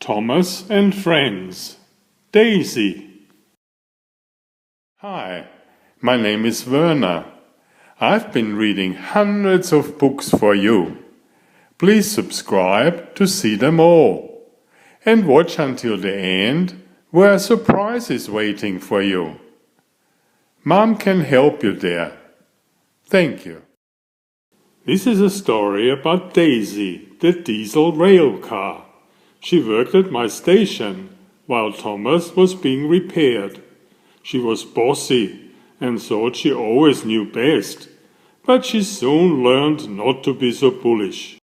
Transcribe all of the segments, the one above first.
Thomas and Friends. Daisy. Hi, my name is Werner. I've been reading hundreds of books for you. Please subscribe to see them all. And watch until the end, where a surprise is waiting for you. Mom can help you there. Thank you. This is a story about Daisy, the diesel rail car. She worked at my station while Thomas was being repaired. She was bossy and thought she always knew best, but she soon learned not to be so bullish.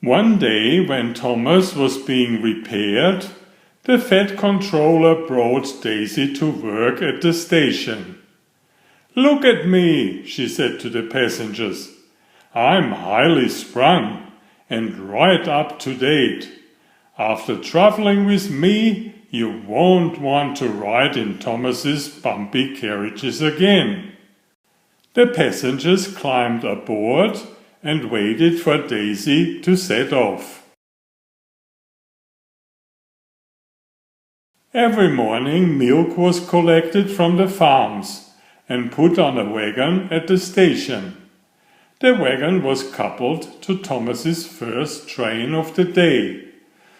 One day, when Thomas was being repaired, the fat controller brought Daisy to work at the station. "Look at me," she said to the passengers. "I'm highly sprung and right up to date. After traveling with me, you won't want to ride in Thomas's bumpy carriages again." The passengers climbed aboard and waited for Daisy to set off. Every morning milk was collected from the farms and put on a wagon at the station. The wagon was coupled to Thomas's first train of the day,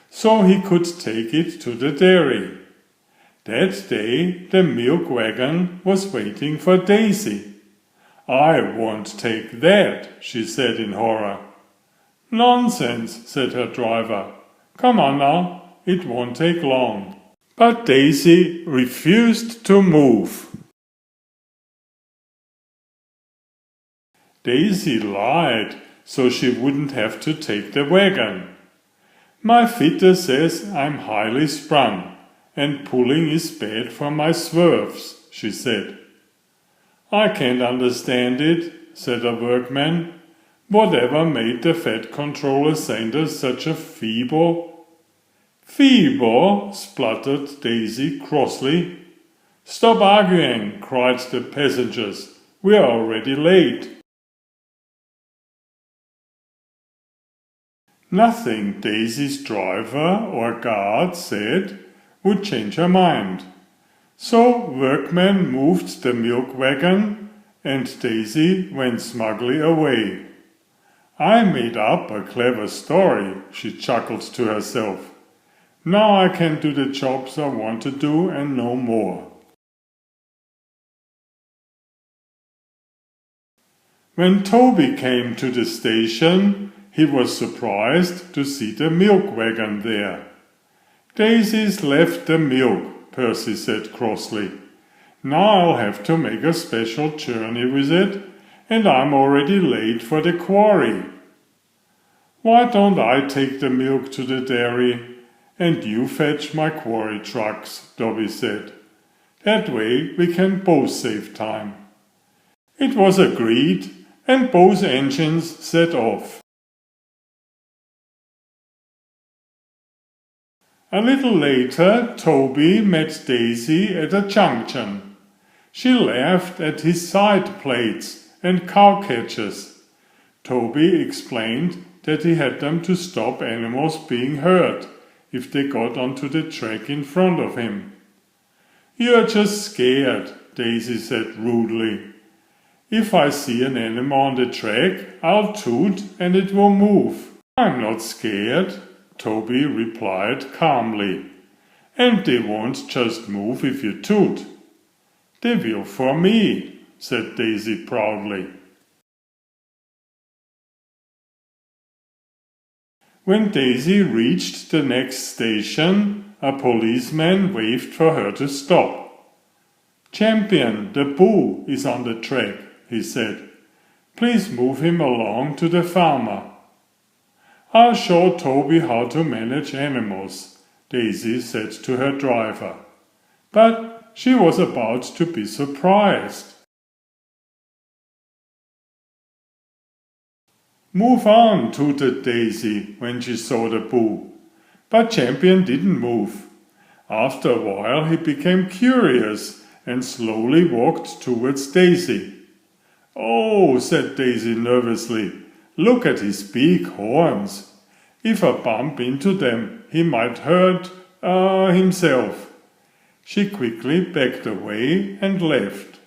so he could take it to the dairy. That day the milk wagon was waiting for Daisy. "I won't take that," she said in horror. "Nonsense," said her driver. "Come on now, it won't take long." But Daisy refused to move. Daisy lied so she wouldn't have to take the wagon. "My fitter says I'm highly sprung, and pulling is bad for my swerves," she said. "I can't understand it," said a workman. "Whatever made the fat controller Sanders such a feeble—" "Feeble?" spluttered Daisy crossly. "Stop arguing," cried the passengers. "We are already late." Nothing Daisy's driver or guard said would change her mind. So workmen moved the milk wagon and Daisy went smugly away. "I made up a clever story," she chuckled to herself. "Now I can do the jobs I want to do and no more." When Toby came to the station, he was surprised to see the milk wagon there. "Daisy's left the milk," Percy said crossly. "Now I'll have to make a special journey with it, and I'm already late for the quarry." "Why don't I take the milk to the dairy, and you fetch my quarry trucks?" Toby said. "That way we can both save time." It was agreed, and both engines set off. A little later, Toby met Daisy at a junction. She laughed at his side plates and cow catchers. Toby explained that he had them to stop animals being hurt if they got onto the track in front of him. "You're just scared," Daisy said rudely. "If I see an animal on the track, I'll toot and it will move." "I'm not scared," Toby replied calmly. "And they won't just move if you toot." "They will for me," said Daisy proudly. When Daisy reached the next station, a policeman waved for her to stop. "Champion, the bull, is on the track," he said. "Please move him along to the farmer." "I'll show Toby how to manage animals," Daisy said to her driver. But she was about to be surprised. "Move on," tooted Daisy when she saw the bull. But Champion didn't move. After a while he became curious and slowly walked towards Daisy. "Oh," said Daisy nervously, "look at his big horns. If I bump into them, he might hurt himself. She quickly backed away and left.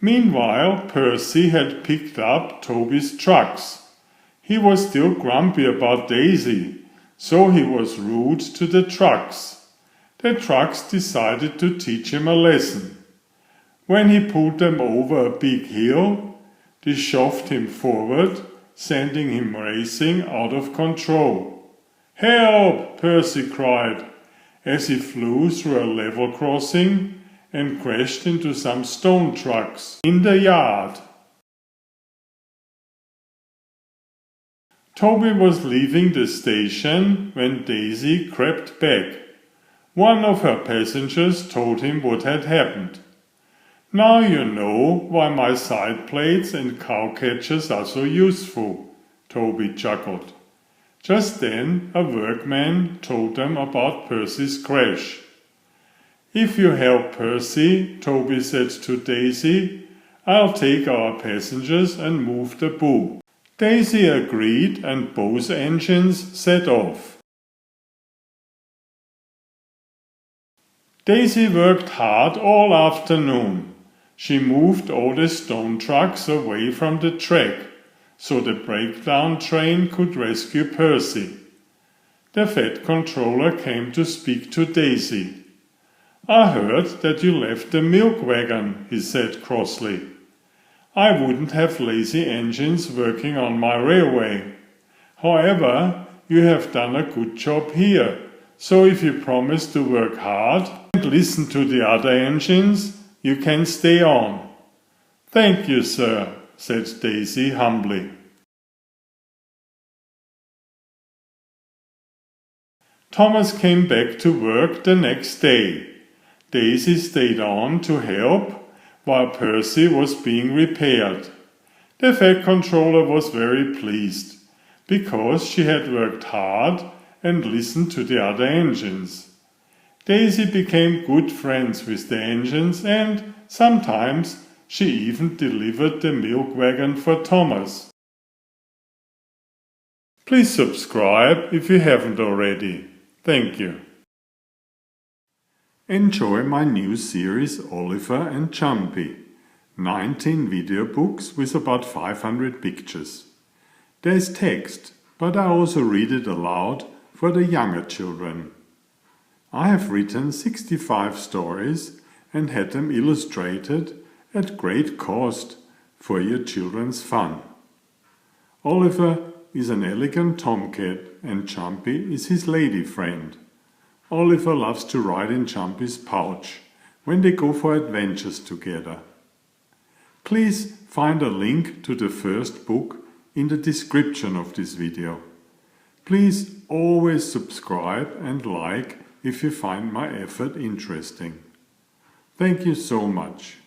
Meanwhile, Percy had picked up Toby's trucks. He was still grumpy about Daisy, so he was rude to the trucks. The trucks decided to teach him a lesson. When he pulled them over a big hill, they shoved him forward, sending him racing out of control. "Help!" Percy cried, as he flew through a level crossing and crashed into some stone trucks in the yard. Toby was leaving the station when Daisy crept back. One of her passengers told him what had happened. "Now you know why my side plates and cow catchers are so useful," Toby chuckled. Just then a workman told them about Percy's crash. "If you help Percy," Toby said to Daisy, "I'll take our passengers and move the boom." Daisy agreed and both engines set off. Daisy worked hard all afternoon. She moved all the stone trucks away from the track, so the breakdown train could rescue Percy. The Fed controller came to speak to Daisy. "I heard that you left the milk wagon," he said crossly. "I wouldn't have lazy engines working on my railway. However, you have done a good job here, so if you promise to work hard and listen to the other engines, you can stay on." "Thank you, sir," said Daisy humbly. Thomas came back to work the next day. Daisy stayed on to help while Percy was being repaired. The Fed controller was very pleased, because she had worked hard and listened to the other engines. Daisy became good friends with the engines, and sometimes she even delivered the milk wagon for Thomas. Please subscribe if you haven't already. Thank you. Enjoy my new series Oliver and Jumpy. 19 video books with about 500 pictures. There's text, but I also read it aloud for the younger children. I have written 65 stories and had them illustrated at great cost for your children's fun. Oliver is an elegant tomcat and Jumpy is his lady friend. Oliver loves to ride in Jumpy's pouch when they go for adventures together. Please find a link to the first book in the description of this video. Please always subscribe and like if you find my effort interesting. Thank you so much.